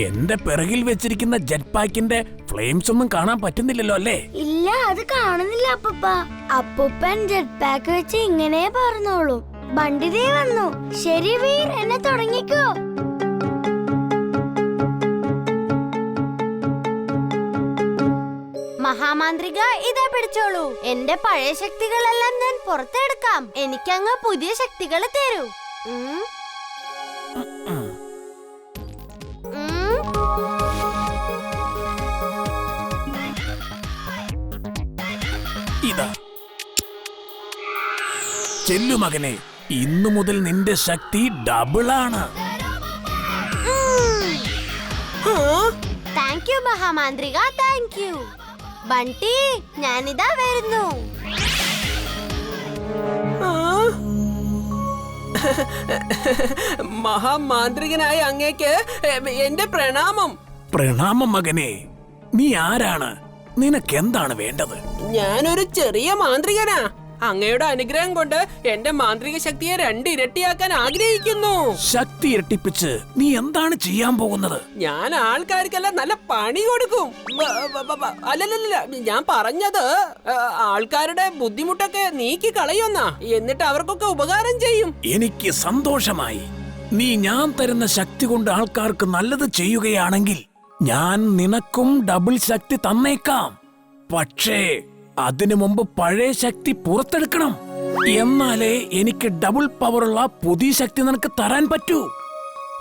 എന്റെ പിറകിൽ വെച്ചിരിക്കുന്ന ജെറ്റ് പാക്കിന്റെ ഫ്ലെയിംസ് ഒന്നും കാണാൻ പറ്റുന്നില്ലല്ലോ അല്ലേ? ഇല്ല, അത് കാണുന്നില്ല അപ്പൂപ്പ. അപ്പൂപ്പൻ ജെറ്റ് പാക്ക് വെച്ച് ഇങ്ങനെ പറഞ്ഞോളൂ. ബണ്ടിതേ വന്നു. ശരി വീർ, എന്നെ തുടങ്ങിക്കോ. മഹാമാന്ത്രിക, ഇതാ പിടിച്ചോളൂ. എന്റെ പഴയ ശക്തികളെല്ലാം ഞാൻ പുറത്തെടുക്കാം. എനിക്കങ്ങ് പുതിയ ശക്തികൾ തരൂ. ഇതാ ചെല്ലു മകനെ, ഇന്നു മുതൽ നിന്റെ ശക്തി ഡബിളാണ്. താങ്ക് യു മഹാമാന്ത്രിക, താങ്ക് യു. ബണ്ടി, ഞാനിതാ വരുന്നു. മഹാമാന്ത്രികനായ അങ്ങേക്ക് എന്റെ പ്രണാമം. പ്രണാമം മകനെ. നീ ആരാണ്? നിനക്കെന്താണ് വേണ്ടത്? ഞാനൊരു ചെറിയ മാന്ത്രികനാ. അങ്ങയുടെ അനുഗ്രഹം കൊണ്ട് എന്റെ മാന്ത്രിക ശക്തിയെ 2 ഇരട്ടിയാക്കാൻ ആഗ്രഹിക്കുന്നു. ശക്തി ഇരട്ടിപ്പിച്ച് നീ എന്താണ് ചെയ്യാൻ പോകുന്നത്? ഞാൻ ആൾക്കാർക്കെല്ലാം നല്ല പണി കൊടുക്കും. അല്ലല്ല, ഞാൻ പറഞ്ഞത് ആൾക്കാരുടെ ബുദ്ധിമുട്ടൊക്കെ നീക്കി കളയുന്ന, എന്നിട്ട് അവർക്കൊക്കെ ഉപകാരം ചെയ്യും. എനിക്ക് സന്തോഷമായി. നീ ഞാൻ തരുന്ന ശക്തി കൊണ്ട് ആൾക്കാർക്ക് നല്ലത് ചെയ്യുകയാണെങ്കിൽ ഞാൻ നിനക്കും ഡബിൾ ശക്തി തന്നേക്കാം. പക്ഷേ അതിനു മുമ്പ് പഴയ ശക്തി പുറത്തെടുക്കണം. എന്നാലേ എനിക്ക് ഡബിൾ പവറുള്ള പുതിയ ശക്തി നിനക്ക് തരാൻ പറ്റൂ.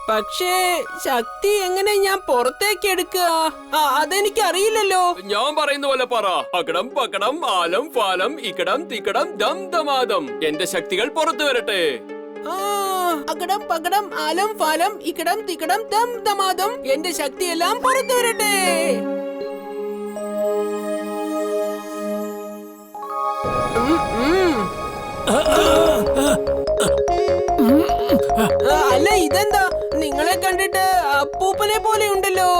പക്ഷേ ശക്തി എങ്ങനെ ഞാൻ പുറത്തേക്ക് എടുക്കുക? അതെനിക്ക് അറിയില്ലല്ലോ. ഞാൻ പറയുന്ന പോലെ പറ. അകടം പകടം ആലം ഫാലം ഇക്കടം തിക്കടം ദം ദമാദം. എന്റെ ശക്തികൾ പുറത്തു വരട്ടെ. അകടം പകടം ആലം ഫാലം ഇക്കടം തിക്കടം ദം ദമാദം. എന്റെ ശക്തിയെല്ലാം പുറത്തു വരട്ടെ. അല്ല, ഇതെന്താ? നിങ്ങളെ കണ്ടിട്ട് അപ്പൂപ്പനെ പോലെ ഉണ്ടല്ലോ.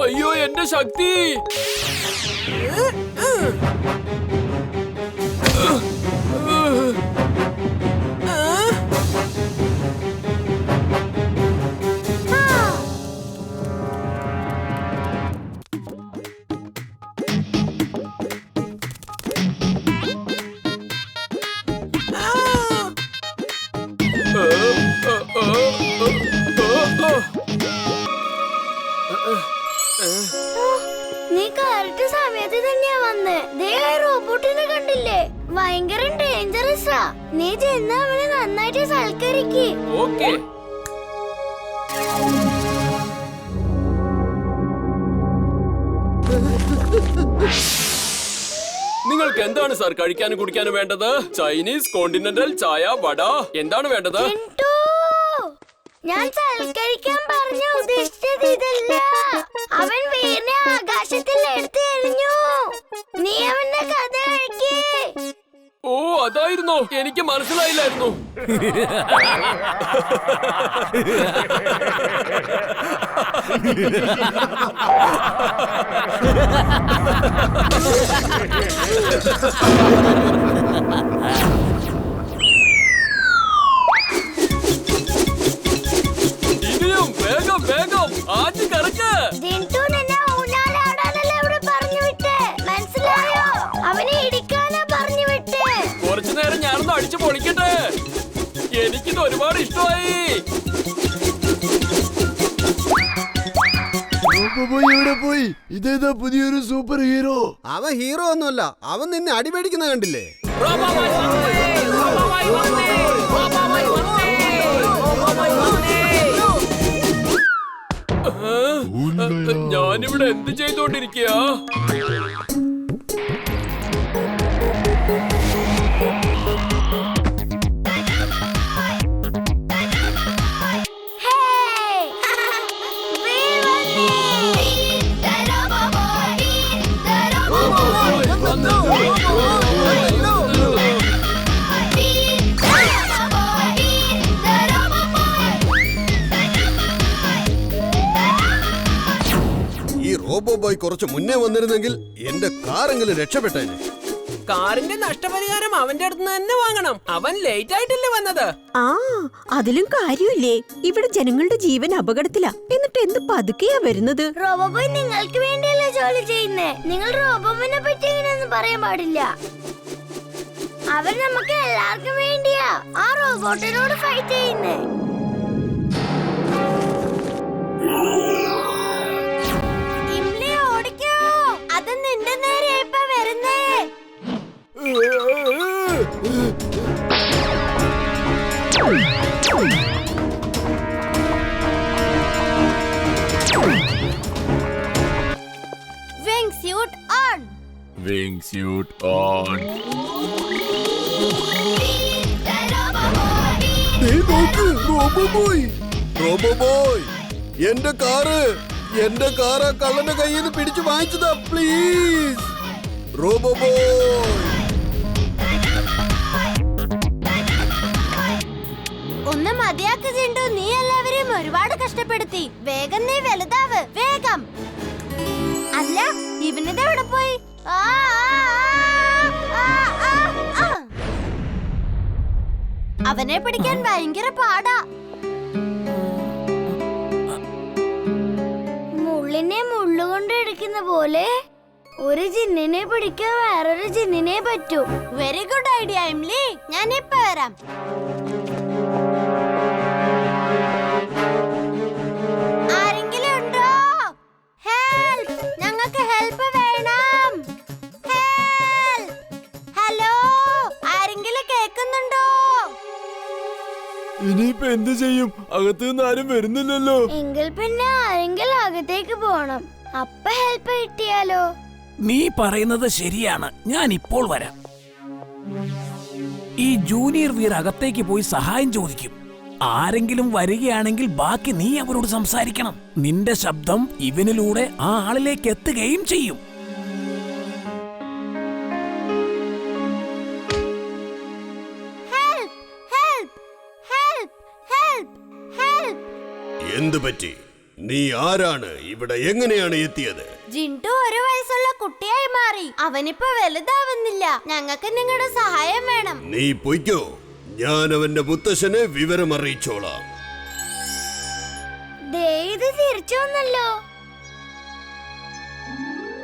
അയ്യോ, എന്റെ ശക്തി! നീ കറക്റ്റ് സമയത്ത് തന്നെയാ വന്ന്. റോബോട്ടിനെ കണ്ടില്ലേ? ഭയങ്കര ഡേഞ്ചറസാ. നീ ചെന്ന് അവനെ നന്നായിട്ട് സൽക്കരിക്ക്. ഓക്കേ. നിങ്ങൾക്ക് എന്താണ് സാർ കഴിക്കാനും കുടിക്കാനും വേണ്ടത്? ചൈനീസ്, കോണ്ടിനെന്റൽ, ചായ, വട, എന്താണ് വേണ്ടത്? ഞാൻ സൽക്കരിക്കാൻ പറഞ്ഞ ഉദ്ദേശിച്ചത് ഇതല്ല. അവൻ വീടിനെ ആകാശത്തിൽ എടുത്തു എറിഞ്ഞു. നീ അവന്റെ കഥ കഴിക്കേ. ഓ, അതായിരുന്നോ? എനിക്ക് മനസ്സിലായില്ലായിരുന്നു. ഇനിയും വേഗം വേഗം ആറ്റി കറക്ക്. മനസ്സിലായോ? അവനെ ഇടിക്കാനാ പറഞ്ഞു വിട്ടേ. കുറച്ചു നേരം ഞാനൊന്ന് അടിച്ചു പൊളിക്കട്ടെ. എനിക്കിത് ഒരുപാട് ഇഷ്ടമായി. പോയി. ഇതേതാ പുതിയൊരു സൂപ്പർ ഹീറോ? അവൻ ഹീറോ ഒന്നുമല്ല. അവൻ നിന്നെ അടിപേടിക്കുന്ന കണ്ടില്ലേ? ഞാനിവിടെ എന്ത് ചെയ്തോണ്ടിരിക്കുക? ഈ റോബോ ബോയ് കുറച്ച് മുന്നേ വന്നിരുന്നെങ്കിൽ എന്റെ കാറെങ്കിലും രക്ഷപ്പെട്ടേനെ. കാറിന്റെ നഷ്ടപരിഹാരം അവന്റെ അടുത്ത് തന്നെ വാങ്ങണം. അവൻ ലേറ്റ് ആയിട്ടല്ലേ വന്നത്. ആ അതിലും കാര്യമില്ലേ, ഇവിടെ ജനങ്ങളുടെ ജീവൻ അപകടത്തിലാ, എന്നിട്ട് എന്ത് പതുക്കെയാ വരുന്നത്? റോബോബോയ് നിങ്ങൾക്ക് വേണ്ടിയല്ലേ ജോലി ചെയ്യുന്നേ. നിങ്ങൾ റോബോബോയിനെ പറ്റി ഇങ്ങനെയൊന്നും പറയാൻ പാടില്ല. അവൻ നമുക്ക് എല്ലാവർക്കും വേണ്ടിയാ ആ റോബോട്ടിനോട് ഫൈറ്റ് ചെയ്യുന്നേ. ഇംലി ഓടിക്കോ, അത് നിന്റെ നേരെ ഇപ്പൊ വരുന്നേ. Wing suit on. Wing suit on. ദേ നോക്ക്, റോബോബോയ്. റോബോബോയ്, എന്റെ കാറ് ആ കള്ളന്റെ കയ്യിൽ നിന്ന് പിടിച്ചു വാങ്ങിച്ചതാ. പ്ലീസ് റോബോബോയ്. ഒന്ന് മതിയാക്ക് ജിണ്ടു, നീ എല്ലാവരെയും ഒരുപാട് കഷ്ടപ്പെടുത്തി. വേഗം നീ വലുതാവ്, വേഗം. അല്ല, ഇവനിത് എവിടെ പോയി? അവനെ പിടിക്കാൻ ഭയങ്കര പാടാ. മുള്ളിനെ മുള്ളുകൊണ്ട് എടുക്കുന്ന പോലെ ഒരു ജിന്നിനെ പിടിക്കാൻ വേറൊരു ജിന്നിനെ പറ്റൂ. വെരി ഗുഡ് ഐഡിയ ഇംലി, ഞാൻ ഇപ്പൊ വരാം. ആരെങ്കിലും ഉണ്ടോ? ഹെൽപ്പ്, ഞങ്ങൾക്ക് ഹെൽപ്പ് വേണം. ഹെൽപ്പ്, ഹലോ, ആരെങ്കിലും കേൾക്കുന്നുണ്ടോ? ഇനിയിപ്പോ എന്ത് ചെയ്യും? അകത്ത് നിന്ന് ആരും വരുന്നില്ലല്ലോ. എങ്കിൽ പിന്നെ ആരെങ്കിലും അകത്തേക്ക് പോണം. അപ്പ ഹെൽപ്പ് കിട്ടിയാലോ? നീ പറയുന്നത് ശരിയാണ്, ഞാൻ ഇപ്പോൾ വരാം. ഈ ജൂനിയർ വീർ അകത്തേക്ക് പോയി സഹായം ചോദിക്കും. ആരെങ്കിലും വരികയാണെങ്കിൽ ബാക്കി നീ അവരോട് സംസാരിക്കണം. നിന്റെ ശബ്ദം ഇവനിലൂടെ ആ ആളിലേക്ക് എത്തുകയും ചെയ്യും. Help, help, help, help, help. എന്ത് പറ്റി? നീ ആരാണ്? ഇവിടെ എങ്ങനെയാണ് എത്തിയത്? ജിൻഡു ഒരു വയസ്സുള്ള കുട്ടിയായി മാറി. അവനിപ്പോ വലുതാവുന്നില്ല. ഞങ്ങൾക്ക് നിങ്ങളുടെ സഹായം വേണം. നീ പൊയ്ക്കോ, ഞാൻ അവന്റെ മുത്തശ്ശനെ വിവരം അറിയിച്ചോളാം. ദേ ഇത് തിരിച്ചു വന്നല്ലോ.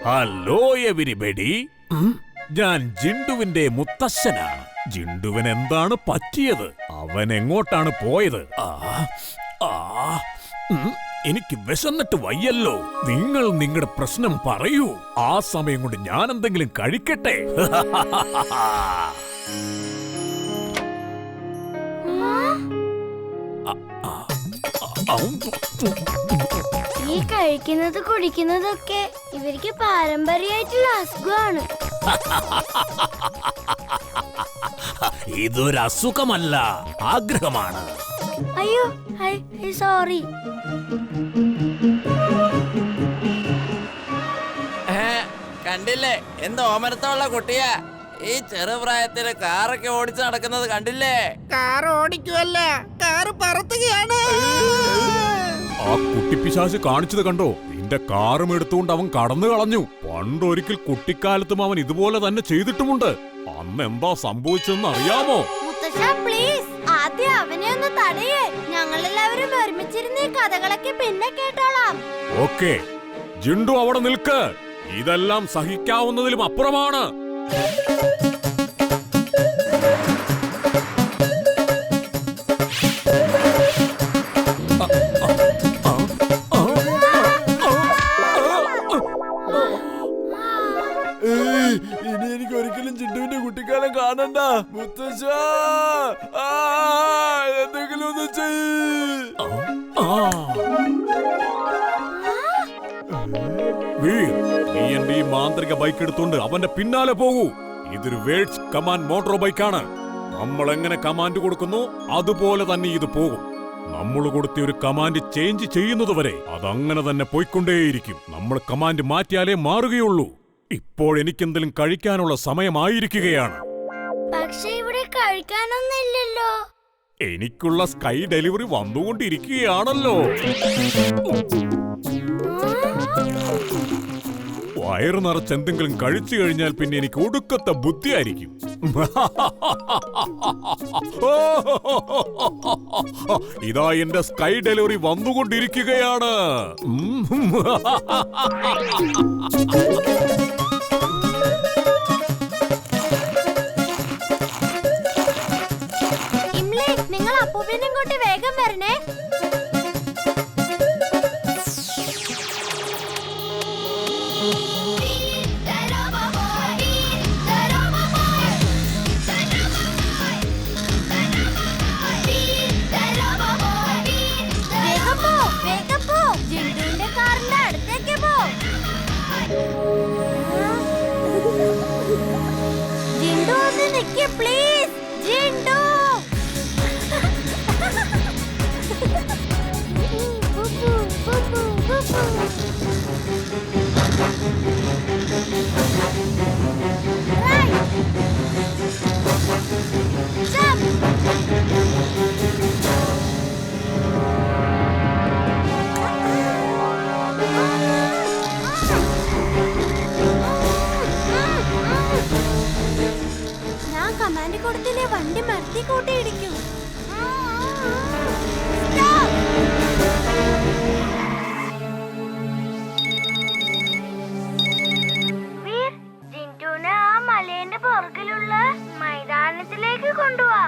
ഹലോ എവരിബഡി, ഞാൻ ജിണ്ടുവിന്റെ മുത്തശ്ശനാണ്. ജിണ്ടുവിന് എന്താണ് പറ്റിയത്? അവൻ എങ്ങോട്ടാണ് പോയത്? എനിക്ക് വിശന്നിട്ട് വയ്യല്ലോ. നിങ്ങൾ നിങ്ങളുടെ പ്രശ്നം പറയൂ. ആ സമയം കൊണ്ട് ഞാൻ എന്തെങ്കിലും കഴിക്കട്ടെ. ഈ കഴിക്കുന്നത് കുടിക്കുന്നതൊക്കെ ഇവർക്ക് പാരമ്പര്യമായിട്ടുള്ള അസുഖമാണ്. ഇതൊരു അസുഖമല്ല, ആഗ്രഹമാണ്. അയ്യോ, സോറി. കണ്ടില്ലേ, എന്ത് ഓമനത്തുള്ള കുട്ടിയാ. ഈ ചെറുപ്രായത്തില് കാറൊക്കെ ഓടിച്ചു നടക്കുന്നത് കണ്ടില്ലേ? കാർ ഓടിക്കുവല്ല, കാറ് പറത്തുകയാണ്. ആ കുട്ടിപ്പിശാച് കാണിച്ചത് കണ്ടോ? നിന്റെ കാറും എടുത്തുകൊണ്ട് അവൻ കടന്നു കളഞ്ഞു. പണ്ടൊരിക്കൽ കുട്ടിക്കാലത്തും അവൻ ഇതുപോലെ തന്നെ ചെയ്തിട്ടുമുണ്ട്. അന്ന് എന്താ സംഭവിച്ചതെന്ന് അറിയാമോ? മുത്തശ്ശ പ്ലീസ്, ആദ്യം അവനെ ഒന്ന് തടയേ. ഞങ്ങളെല്ലാവരും ഒരുമിച്ചിരുന്ന് ഈ കഥകളൊക്കെ പിന്നെ കേട്ടോളാം. ഓക്കേ, ജിണ്ടു അവിടെ നിൽക്ക്. ഇതെല്ലാം സഹിക്കാവുന്നതിലും അപ്പുറമാണ്. ഇനി എനിക്ക് ഒരിക്കലും ജിണ്ടുവിന്റെ കുട്ടിക്കാലം കാണണ്ട. മുത്തശ്ശ, എന്തെങ്കിലും ഒന്ന് ചെയ്യ്. വീർ, നീ എന്റെ ഈ മാന്ത്രിക ബൈക്ക് എടുത്തോണ്ട് അവന്റെ പിന്നാലെ പോകൂ. ഇതൊരു വേഡ്സ് കമാൻഡ് മോട്ടോർ ബൈക്കാണ്. നമ്മൾ എങ്ങനെ കമാൻഡ് കൊടുക്കുന്നു അതുപോലെ തന്നെ ഇത് പോകും. നമ്മൾ കൊടുത്ത ഒരു കമാൻഡ് ചേഞ്ച് ചെയ്യുന്നതുവരെ അതങ്ങനെ തന്നെ പോയിക്കൊണ്ടേയിരിക്കും. നമ്മൾ കമാൻഡ് മാറ്റിയാലേ മാറുകയുള്ളൂ. ഇപ്പോഴെനിക്കെന്തെങ്കിലും കഴിക്കാനുള്ള സമയമായിരിക്കുകയാണ്. പക്ഷെ ഇവിടെ കഴിക്കാനൊന്നില്ലല്ലോ. എനിക്കുള്ള സ്കൈ ഡെലിവറി വന്നുകൊണ്ടിരിക്കുകയാണല്ലോ. വയറു നിറച്ച് എന്തെങ്കിലും കഴിച്ചു കഴിഞ്ഞാൽ പിന്നെ എനിക്ക് ഒടുക്കത്തെ ബുദ്ധിയായിരിക്കും. ഇതാ എന്റെ സ്കൈ ഡെലിവറി വന്നുകൊണ്ടിരിക്കുകയാണ്. നിങ്ങൾ അപ്പൂപ്പനും കൂട്ടി വേഗം വരണേ. വേഗം പോ, ജിണ്ടുവിന്റെ കാറിന്റെ അടുത്തേക്ക് പോ. ജിണ്ടു ഒന്ന് നിക്ക് പ്ലീസ്. ജിണ്ടു ഞാൻ കമാൻഡ് കൊടുത്തില്ലേ വണ്ടി മരത്തി കൂട്ടിയിടിക്കും. ജിന്റുവിനെ ആ മലേന്റെ പുറകിലുള്ള മൈതാനത്തിലേക്ക് കൊണ്ടുപോവാ.